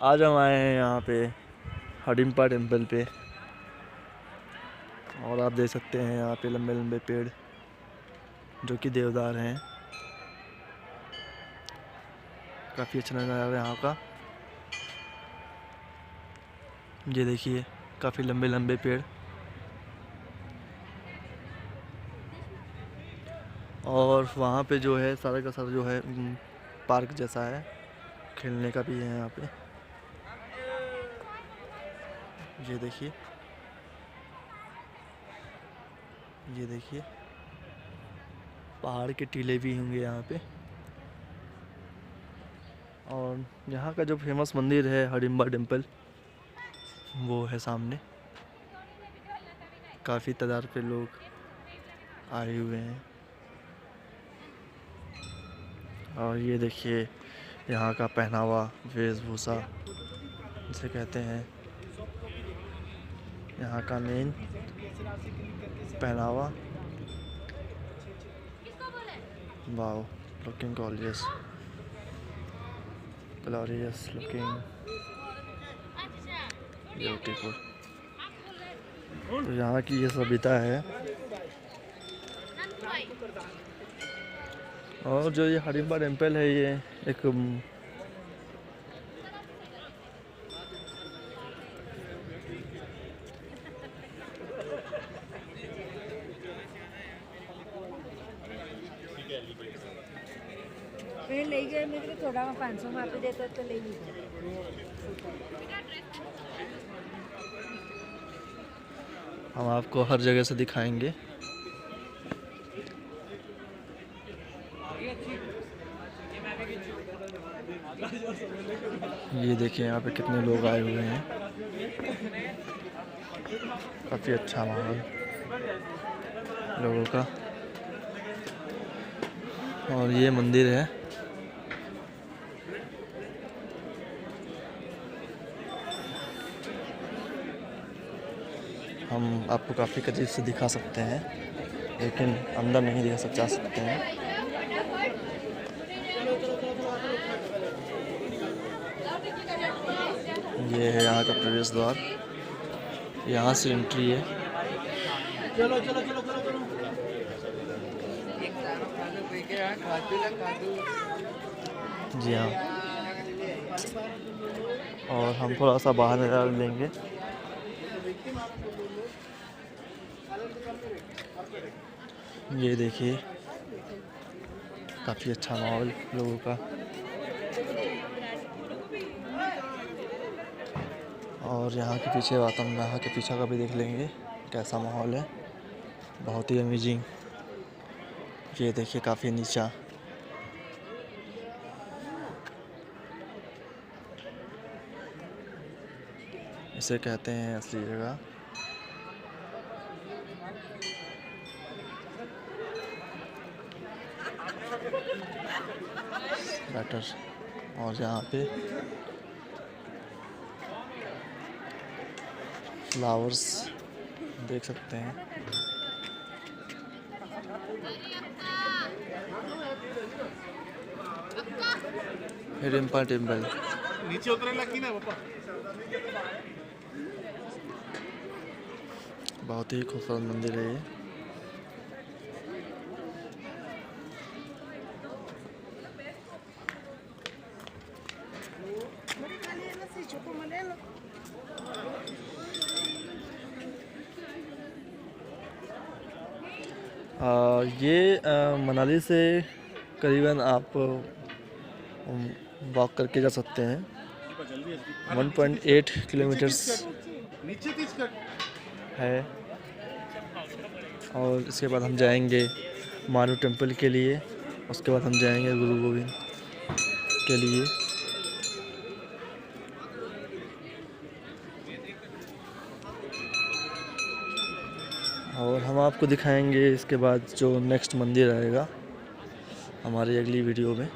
आज हम आए हैं यहाँ पे हडिम्बा टेम्पल पे, और आप देख सकते हैं यहाँ पे लंबे लंबे पेड़ जो कि देवदार हैं। काफ़ी अच्छा नज़ारा है यहाँ का। ये देखिए काफ़ी लंबे लंबे पेड़, और वहाँ पे जो है सारा का सारा जो है पार्क जैसा है, खेलने का भी है यहाँ पे। ये देखिए, ये देखिए पहाड़ के टीले भी होंगे यहाँ पे। और यहाँ का जो फेमस मंदिर है हडिम्बा टेम्पल, वो है सामने। काफ़ी तादाद पे लोग आए हुए हैं। और ये देखिए यहाँ का पहनावा, वेशभूषा जिसे कहते हैं, यहाँ का मेन पहनावा। Wow, looking gorgeous, glorious looking, beautiful. तो यहाँ की ये सभ्यता है। और जो ये हडिम्बा टेम्पल है, ये एक ले गए मेरे थोड़ा 500 में आप देते तो ले लीजिए। हम आपको हर जगह से दिखाएंगे। ये देखिए यहाँ पे कितने लोग आए हुए हैं। काफ़ी अच्छा माहौल लोगों का। और ये मंदिर है। हम आपको काफ़ी करीब से दिखा सकते हैं, लेकिन अंदर नहीं जा सकते हैं। ये है यहाँ का प्रवेश द्वार, यहाँ से एंट्री है। चलो चलो चलो चलो चलो। जी हाँ, और हम थोड़ा सा बाहर नज़ारा लेंगे। ये देखिए काफ़ी अच्छा माहौल लोगों का। और यहाँ के पीछे वातावरण, यहाँ के पीछे का भी देख लेंगे कैसा माहौल है। बहुत ही अमेजिंग। ये देखिए काफ़ी नीचा, इसे कहते हैं असली जगह। बेटर। और यहाँ पे फ्लावर्स देख सकते हैं। हिडिम्बा टेम्पल नीचे उतरने लगी ना पापा। बहुत ही खूबसूरत मंदिर है ये। ये मनाली से करीबन आप वॉक करके जा सकते हैं। 1.8 किलोमीटर्स है। और इसके बाद हम जाएंगे मानू टेम्पल के लिए, उसके बाद हम जाएंगे गुरु गोविंद के लिए। और हम आपको दिखाएंगे इसके बाद जो नेक्स्ट मंदिर आएगा हमारी अगली वीडियो में।